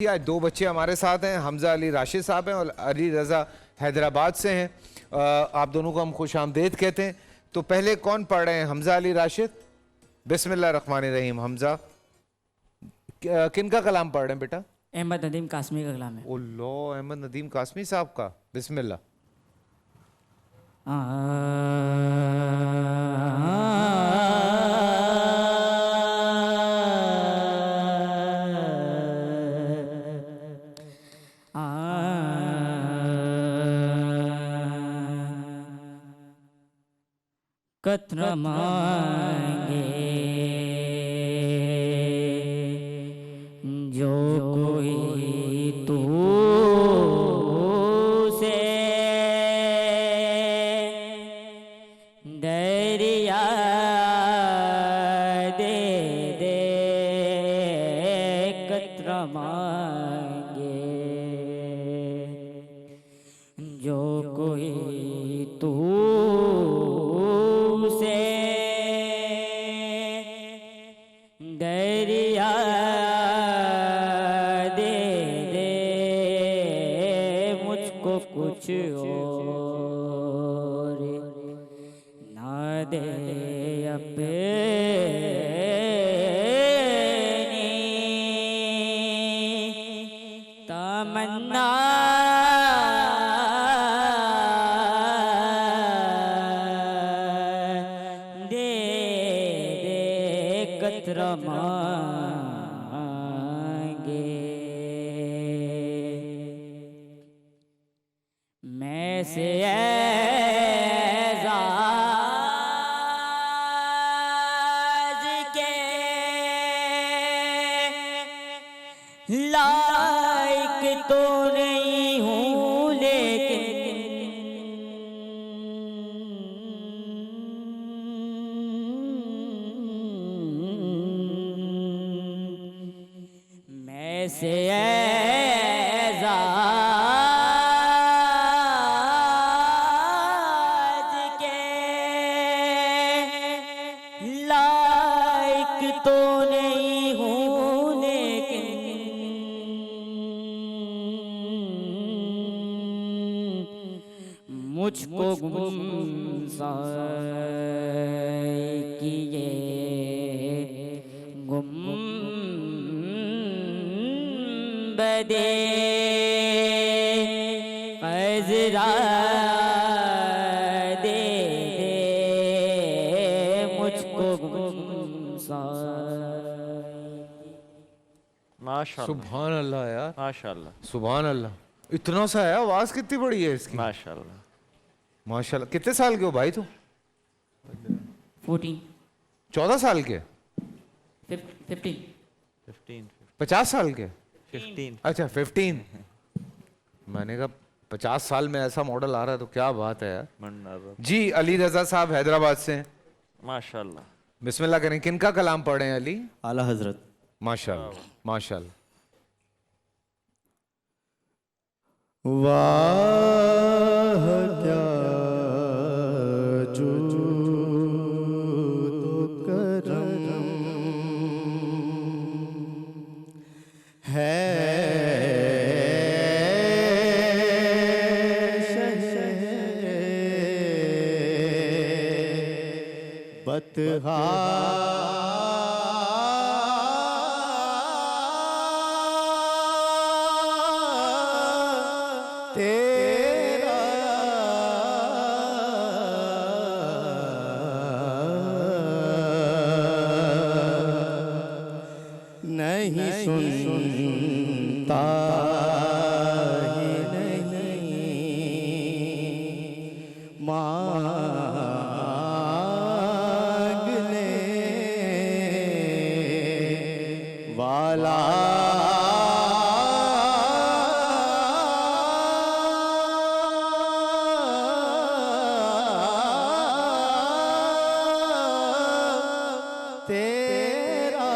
आज दो बच्चे हमारे साथ हैं। हमजा अली राशिद साहब हैं और अली रज़ा हैदराबाद से हैं। आप दोनों को हम खुश आमदेद कहते हैं। तो पहले कौन पढ़ रहे हैं? हमजा अली राशिद। बिस्मिल्लाह रहमान रहीम। हमजा किन का कलाम पढ़ रहे हैं बेटा? अहमद नदीम कासमी का कलाम है। ओल्लो, अहमद नदीम कासमी साहब का। बिस्मिल्लाह। कत्र मांगे जो कोई तू से दरिया दे दे, कत्र मांगे जो कोई तू दरिया दे दे, मुझको कुछ और ना दे अपनी तमन्ना कत्र मांगे। मैं से एज़ाज़ के लायक तो नहीं हूँ, लेकिन से एज़ाज़ के लायक तो नहीं हूँ, लेकिन मुझको गुमसाए किए बदे क़ज़रा दे दे, मुझको माशाअल्लाह। सुभान अल्लाह यार, माशाअल्लाह सुभान अल्लाह। इतना सा है, आवाज़ कितनी बड़ी है इसकी। माशाअल्लाह माशाअल्लाह। कितने साल के हो भाई तुम? 14 साल के? 15 50 साल के? 15। अच्छा 15। मैंने कहा 50 साल में ऐसा मॉडल आ रहा है तो क्या बात है यार। जी अली रज़ा साहब हैदराबाद से हैं। माशाअल्लाह। बिस्मिल्लाह करें। किन का कलाम पढ़े हैं अली? आला हजरत। माशाअल्लाह माशाअल्लाह। वाह क्या जो करम है बतहा तेरा नहीं सुनता ही नहीं मांगने वाला तेरा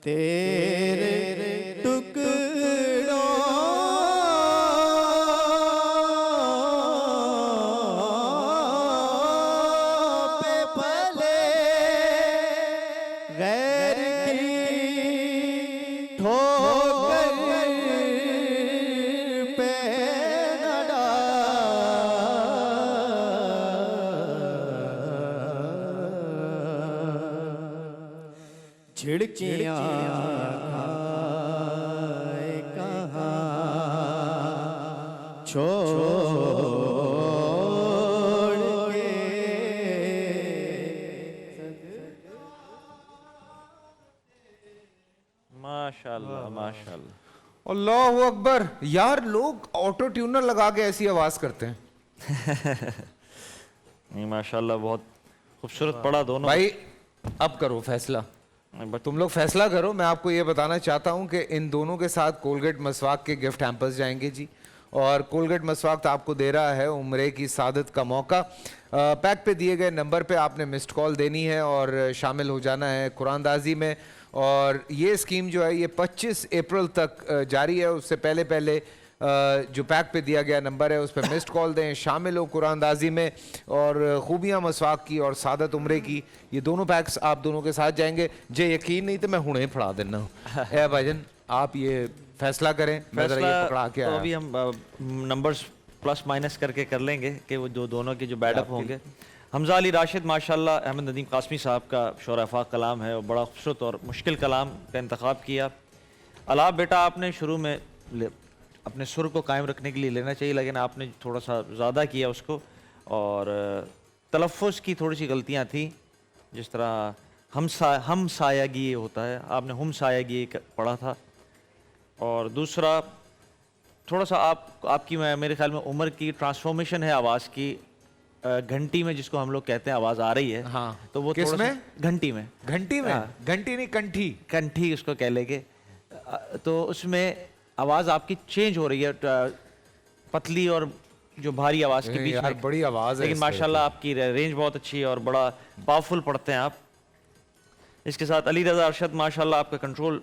तेरे टुकड़ों पे पले गैर की ठोकर पे न डाल। झिड़कियाँ खाए कहाँ छोड़ के माशाल्लाह माशाल्लाह। अल्लाहु अकबर। यार लोग ऑटो ट्यूनर लगा के ऐसी आवाज करते हैं। नहीं माशाल्लाह बहुत खूबसूरत पड़ा दोनों। भाई अब करो फैसला, तुम लोग फैसला करो। मैं आपको ये बताना चाहता हूँ कि इन दोनों के साथ कोलगेट मसवाक के गिफ्ट हैम्पर्स जाएंगे जी। और कोलगेट मसवाक तो आपको दे रहा है उम्रे की सादत का मौका। पैक पे दिए गए नंबर पे आपने मिस्ड कॉल देनी है और शामिल हो जाना है कुरानदाजी में। और ये स्कीम जो है ये 25 अप्रैल तक जारी है। उससे पहले पहले जो पैक पे दिया गया नंबर है उस पर मिस्ड कॉल दें, शामिल हो कुरानदाजी में। और खूबियाँ मसवाक की और सादत उम्रे की ये दोनों पैक्स आप दोनों के साथ जाएंगे। जे यकीन नहीं तो मैं हुणे फड़ा देना हूँ। ए भाईजन आप ये फैसला करें, मैं जरा ये पकड़ा के तो आया। अभी हम नंबर्स प्लस माइनस करके कर लेंगे कि वो जो दोनों के जो बैडअप होंगे। हमजा अली राशिद माशाल्लाह अहमद नदीम कासमी साहब का शोराफा कलाम है और बड़ा खूबसूरत और मुश्किल कलाम का इंतखाब किया। अलाप बेटा आपने शुरू में अपने सुर को कायम रखने के लिए लेना चाहिए, लेकिन आपने थोड़ा सा ज़्यादा किया उसको और तलफ़्फ़ुज़ की थोड़ी सी गलतियाँ थी। जिस तरह हम सायागी होता है, आपने हम सायागी पढ़ा था। और दूसरा थोड़ा सा आपकी मेरे ख्याल में उम्र की ट्रांसफॉर्मेशन है आवाज़ की। घंटी में जिसको हम लोग कहते हैं आवाज़ आ रही है। हाँ तो वो किस थोड़ा सा- में? घंटी में। घंटी में? हाँ। घंटी नहीं कंठी। कंठी उसको कह लेंगे। तो उसमें आवाज़ आपकी चेंज हो रही है, पतली और जो भारी आवाज़ के बीच यार में। बड़ी आवाज है लेकिन इस तरह माशाल्लाह आपकी रेंज बहुत अच्छी है और बड़ा पावरफुल पढ़ते हैं आप। इसके साथ अली रज़ा अरशद माशाल्लाह आपका कंट्रोल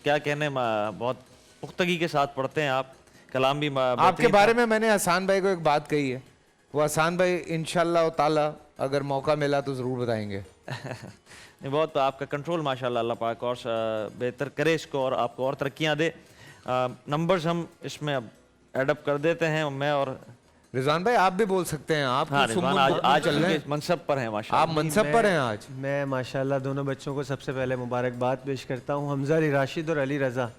क्या कहने, बहुत पुख्तगी के साथ पढ़ते हैं आप। कलाम भी आपके बारे में मैंने हसान भाई को एक बात कही है, वो हसान भाई इंशाल्लाह ताला अगर मौका मिला तो ज़रूर बताएंगे। नहीं, बहुत आपका कंट्रोल माशाल्लाह अल्लाह पाक और बेहतर करे इसको और आपको और तरक्कियां दे। नंबर्स हम इसमें अब एडअप कर देते हैं। मैं और रिजवान भाई आप भी बोल सकते हैं। आप हाँ तो रिजवान सुम्मुन आज चल रहे हैं। मनसब पर हैं माशाल्लाह। आप मनसब पर हैं आज। मैं माशाल्लाह दोनों बच्चों को सबसे पहले मुबारकबाद पेश करता हूँ, हमजा अली राशिद और अली रज़ा।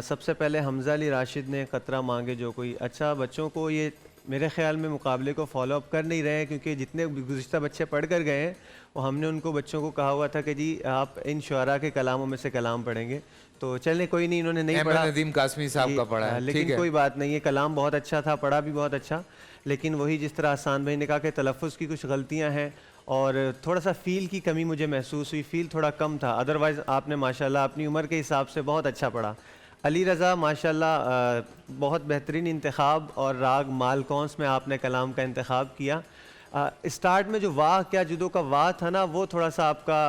सबसे पहले हमजा अली राशिद ने ख़तरा मांगे जो कोई। अच्छा, बच्चों को ये मेरे ख़्याल में मुकाबले को फॉलो अप कर नहीं रहे हैं, क्योंकि जितने गुज़िश्ता बच्चे पढ़ कर गए हैं वो हमने उनको बच्चों को कहा हुआ था कि जी आप इन शुअरा के कलामों में से कलाम पढ़ेंगे। तो चलने कोई नहीं, इन्होंने नहीं अहमद पढ़ा। नदीम कासमी साहब का पढ़ा है, लेकिन ठीक है। कोई बात नहीं है, कलाम बहुत अच्छा था, पढ़ा भी बहुत अच्छा। लेकिन वही जिस तरह आसान भाई ने कहा कि तलफ़्फ़ुज़ की कुछ गलतियां हैं और थोड़ा सा फ़ील की कमी मुझे महसूस हुई, फ़ील थोड़ा कम था। अदरवाइज़ आपने माशाल्लाह अपनी उम्र के हिसाब से बहुत अच्छा पढ़ा। अली रज़ा माशाल्लाह बहुत बेहतरीन इंतखाब और राग मालकौंस में आपने कलाम का इंतखाब किया। स्टार्ट में जो वाह क्या जुदों का वाह था ना, वो थोड़ा सा आपका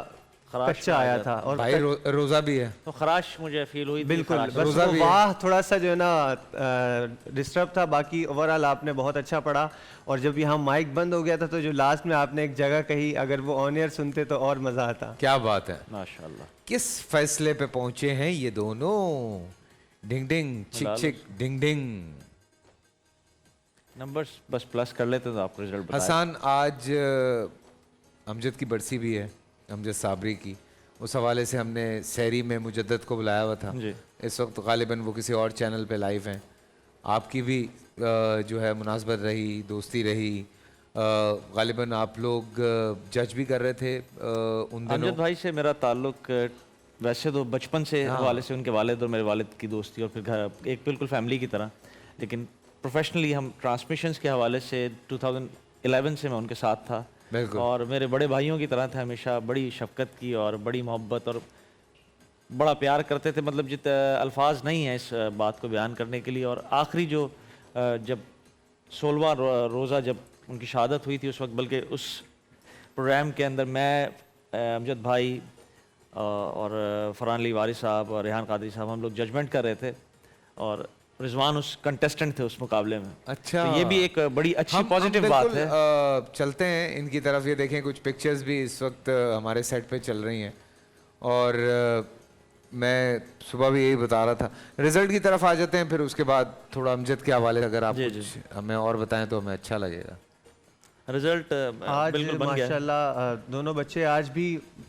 खराश कच्चा में आ आया जाता था। और भाई रोजा भी है। तो खराश मुझे फील हुई थी, बिल्कुल, खराश। बस रोज़ा वो भी है। वाह थोड़ा सा जो है ना डिस्टर्ब था। बाकी ओवरऑल आपने बहुत अच्छा पढ़ा। और जब यहाँ माइक बंद हो गया था तो जो लास्ट में आपने एक जगह कही, अगर वो ऑन एयर सुनते तो और मज़ा आता। क्या बात है। माशाल्लाह। किस फैसले पे पहुंचे हैं ये दोनों? डिंग डिंग चिक चिक डिंग डिंग। नंबर्स बस प्लस कर लेते तो आपको रिजल्ट बता। हसन आज अमजद की बरसी भी है, अमजद साबरी की। उस हवाले से हमने सहरी में मुजद्दद को बुलाया हुआ था। जी। इस वक्त गालिबन वो किसी और चैनल पे लाइव हैं। आपकी भी जो है मुनासबत रही, दोस्ती रही। गालिबन आप लोग जज भी कर रहे थे उन दिनों। अमजद भाई से मेरा ताल्लुक वैसे तो बचपन से हवाले से उनके वालिद और मेरे वालिद की दोस्ती और फिर घर एक बिल्कुल फैमिली की तरह। लेकिन प्रोफेशनली हम ट्रांसमिशंस के हवाले से 2011 से मैं उनके साथ था। बिल्कुल। और मेरे बड़े भाइयों की तरह थे हमेशा, बड़ी शफकत की और बड़ी मोहब्बत और बड़ा प्यार करते थे। मतलब अल्फाज नहीं है इस बात को बयान करने के लिए। और आखिरी जो जब 16वां रोज़ा जब उनकी शहादत हुई थी उस वक्त, बल्कि उस प्रोग्राम के अंदर मैं अमजद भाई और फरहान अली वारिस साहब और रेहान कादरी साहब हम लोग जजमेंट कर रहे थे और रिजवान उस कंटेस्टेंट थे उस मुकाबले में। अच्छा, तो ये भी एक बड़ी अच्छी हम पॉजिटिव बात बिल्कुल, है। चलते हैं इनकी तरफ। ये देखें कुछ पिक्चर्स भी इस वक्त हमारे सेट पे चल रही हैं और मैं सुबह भी यही बता रहा था। रिजल्ट की तरफ आ जाते हैं, फिर उसके बाद थोड़ा अमजद के हवाले अगर आप जी, कुछ हमें और बताएं तो हमें अच्छा लगेगा। रिजल्ट आज बिल्कुल बन गया है। माशाल्लाह दोनों बच्चे आज भी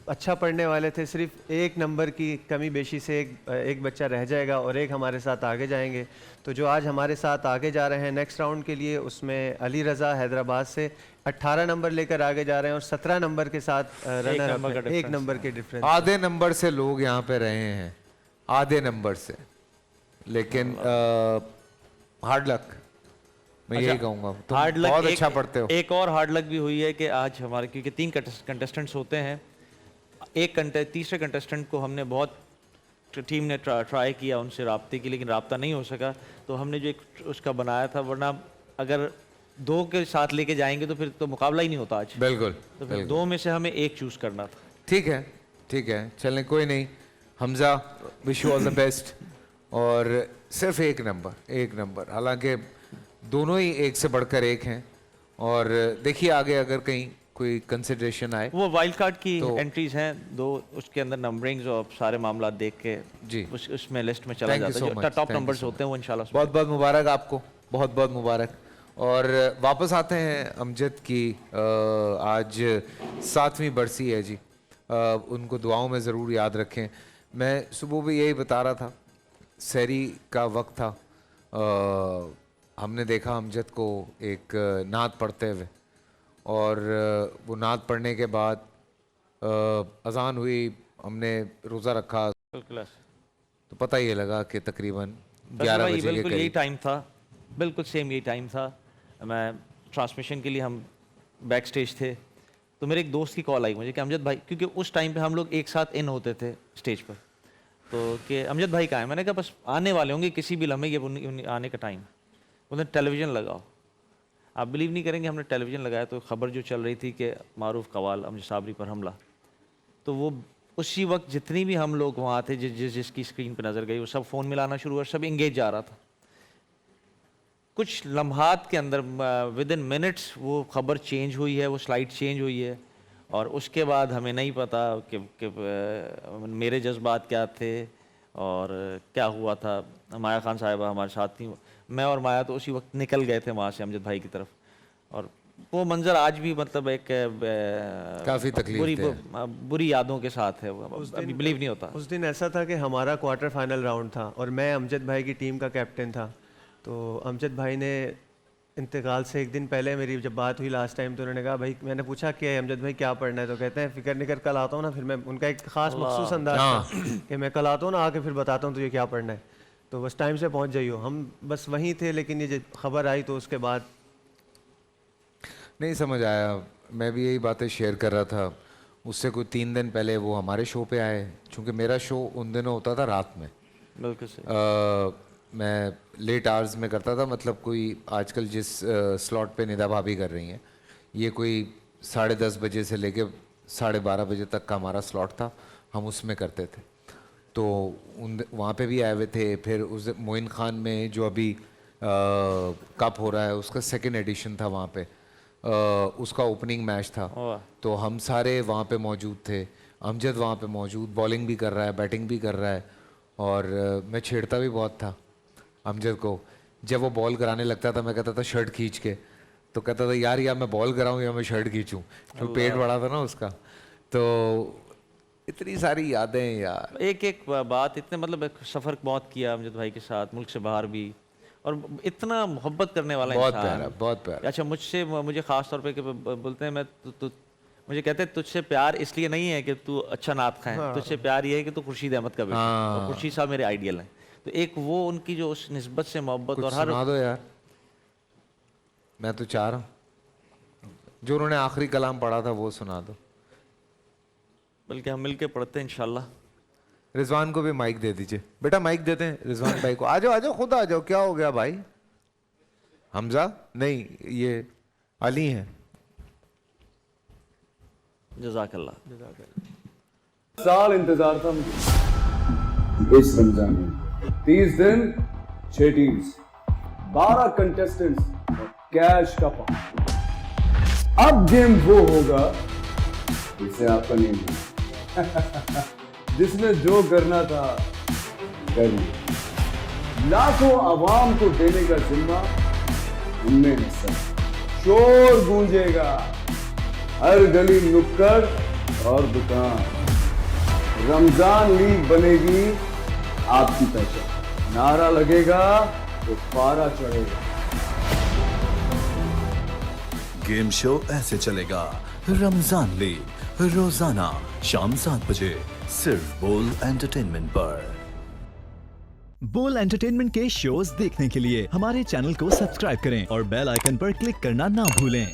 अच्छा पढ़ने वाले थे, सिर्फ एक नंबर की कमी बेशी से एक बच्चा रह जाएगा और एक हमारे साथ आगे जाएंगे। तो जो आज हमारे साथ आगे जा रहे हैं नेक्स्ट राउंड के लिए, उसमें अली रज़ा हैदराबाद से 18 नंबर लेकर आगे जा रहे हैं और 17 नंबर के साथ रनर नंबर का अप, एक नंबर के डिफरेंस। आधे नंबर से लोग यहाँ पे रहे हैं, आधे नंबर से, लेकिन हार्ड लक मैं यही कहूँगा। तुम हार्ड लक बहुत अच्छा पढ़ते हो। एक और हार्ड लक भी हुई है कि आज हमारे, क्योंकि 3 कंटेस्टेंट्स होते हैं, तीसरे कंटेस्टेंट को हमने बहुत टीम ने ट्राई किया उनसे राब्ते की, लेकिन राब्ता नहीं हो सका। तो हमने जो एक उसका बनाया था, वरना अगर 2 के साथ लेके जाएंगे तो फिर तो मुकाबला ही नहीं होता आज। बिल्कुल, तो फिर 2 में से हमें एक चूज करना था। ठीक है, ठीक है, चलें, कोई नहीं। Hamza, wish you all the best. और सिर्फ एक नंबर, हालांकि दोनों ही एक से बढ़कर एक हैं। और देखिए आगे अगर कहीं कोई कंसिडरेशन आए। वो वाइल्ड कार्ड की तो- एंट्रीज हैं 2, उसके अंदर नंबरिंग्स और सारे मामला देख के जी, उसमें लिस्ट में चला Thank you जाता so है। much, जो top thank you numbers so होते हैं वो इंशाल्लाह बहुत बहुत मुबारक आपको, बहुत बहुत मुबारक। और वापस आते हैं अमजद की, आज 7वीं बरसी है जी। उनको दुआओं में ज़रूर याद रखें। मैं सुबह भी यही बता रहा था, सहरी का वक्त था, हमने देखा अमजद को एक नात पढ़ते हुए, और वो नात पढ़ने के बाद अज़ान हुई, हमने रोज़ा रखा बिल्कुल तो पता ही लगा कि तकरीबन 11 बजे के बिल्कुल यही करीब। टाइम था, बिल्कुल सेम यही टाइम था। मैं ट्रांसमिशन के लिए हम बैक स्टेज थे, तो मेरे एक दोस्त की कॉल आई मुझे कि अमजद भाई, क्योंकि उस टाइम पे हम लोग एक साथ इन होते थे स्टेज पर, तो कि अमजद भाई कहाँ हैं? मैंने कहा बस आने वाले होंगे किसी भी लम्हे, ये आने का टाइम। बोले टेलीविज़न लगाओ। आप बिलीव नहीं करेंगे, हमने टेलीविज़न लगाया तो खबर जो चल रही थी कि मारूफ कवाल अमजद साबरी पर हमला। तो वो उसी वक्त जितनी भी हम लोग वहाँ थे, जिसकी स्क्रीन पर नज़र गई, वो सब फ़ोन मिलाना शुरू हुआ, सब इंगेज जा रहा था। कुछ लम्हात के अंदर विद इन मिनट्स वो खबर चेंज हुई है, वो स्लाइड चेंज हुई है, और उसके बाद हमें नहीं पता कि मेरे जज्बात क्या थे और क्या हुआ था। माया खान साहिबा हमारे साथ थी, मैं और माया तो उसी वक्त निकल गए थे वहाँ से अमजद भाई की तरफ, और वो मंजर आज भी मतलब एक काफ़ी तकलीफ बुरी यादों के साथ है, वो अभी बिलीव नहीं होता। उस दिन ऐसा था कि हमारा क्वार्टर फाइनल राउंड था और मैं अमजद भाई की टीम का कैप्टन था। तो अमजद भाई ने इंतकाल से एक दिन पहले मेरी जब बात हुई लास्ट टाइम, तो उन्होंने कहा भाई, मैंने पूछा कि अमजद भाई क्या पढ़ना है, तो कहते हैं फिक्र नहीं कर, कल आता हूँ ना। फिर मैं उनका एक ख़ास मखसूस अंदाज था कि मैं कल आता हूँ ना, आके फिर बताता हूँ तुझे क्या पढ़ना है, तो बस टाइम से पहुँच जाइयो। हम बस वहीं थे, लेकिन ये जब खबर आई तो उसके बाद नहीं समझ आया। मैं भी यही बातें शेयर कर रहा था। उससे कोई 3 दिन पहले वो हमारे शो पे आए, चूँकि मेरा शो उन दिनों होता था रात में। बिल्कुल सही। मैं लेट आवर्स में करता था, मतलब कोई आजकल जिस स्लॉट पे निदा भाभी कर रही हैं, ये कोई 10:30 बजे से लेके 12:30 बजे तक का हमारा स्लॉट था, हम उसमें करते थे। तो वहाँ पे भी आए हुए थे। फिर उस मोइन खान में जो अभी कप हो रहा है उसका 2nd एडिशन था, वहाँ पे उसका ओपनिंग मैच था, तो हम सारे वहाँ पे मौजूद थे। अमजद वहाँ पे मौजूद, बॉलिंग भी कर रहा है, बैटिंग भी कर रहा है, और मैं छेड़ता भी बहुत था अमजद को। जब वो बॉल कराने लगता था, मैं कहता था शर्ट खींच के, तो कहता था यार या मैं बॉल कराऊं या मैं शर्ट खींचूं, क्योंकि पेट बड़ा था ना उसका। तो इतनी सारी यादें यार, एक एक बात, इतने मतलब एक सफ़र बहुत किया अमजद भाई के साथ, मुल्क से बाहर भी, और इतना मोहब्बत करने वाला बहुत इंसान। प्यारा, बहुत प्यारा। अच्छा, मुझे ख़ास तौर पे बोलते हैं, मैं मुझे कहते हैं तुझसे प्यार इसलिए नहीं है कि तू अच्छा नात खाए, तुझसे प्यार ये है कि तू खुर्शीद अहमद का बेटा, और खुर्शीद साहब मेरे आइडियल हैं। तो एक वो उनकी जो उस निस्बत से मोहब्बत, और हर सुना दो यार, मैं तो चाह रहा हूँ जो उन्होंने आखिरी कलाम पढ़ा था वो सुना दो। बल्कि हम मिलके पढ़ते हैं इंशाल्लाह। रिजवान को भी माइक दे दीजिए बेटा, माइक देते हैं रिजवान भाई को। आ जाओ आ जाओ, खुद आ जाओ, क्या हो गया भाई। हमजा नहीं, ये अली हैं। जज़ाकल्लाह। साल इंतजार था मुझे इस रमजान में। 30 दिन 6 टीम्स, 12 कंटेस्टेंट्स और कैश का पाउंड। अब गेम वो होगा जिसे आपका नहीं है जिसने जो करना था कर लिया। लाखों आवाम को देने का जिम्मा उनमें है सर। शोर गूंजेगा हर गली नुक्कड़ और दुकान। रमजान लीग बनेगी आपकी पहचान। नारा लगेगा तो पारा चढ़ेगा। गेम शो ऐसे चलेगा। रमजान लीग रोजाना शाम 7 बजे सिर्फ बोल एंटरटेनमेंट पर। बोल एंटरटेनमेंट के शोज देखने के लिए हमारे चैनल को सब्सक्राइब करें और बेल आइकन पर क्लिक करना ना भूलें।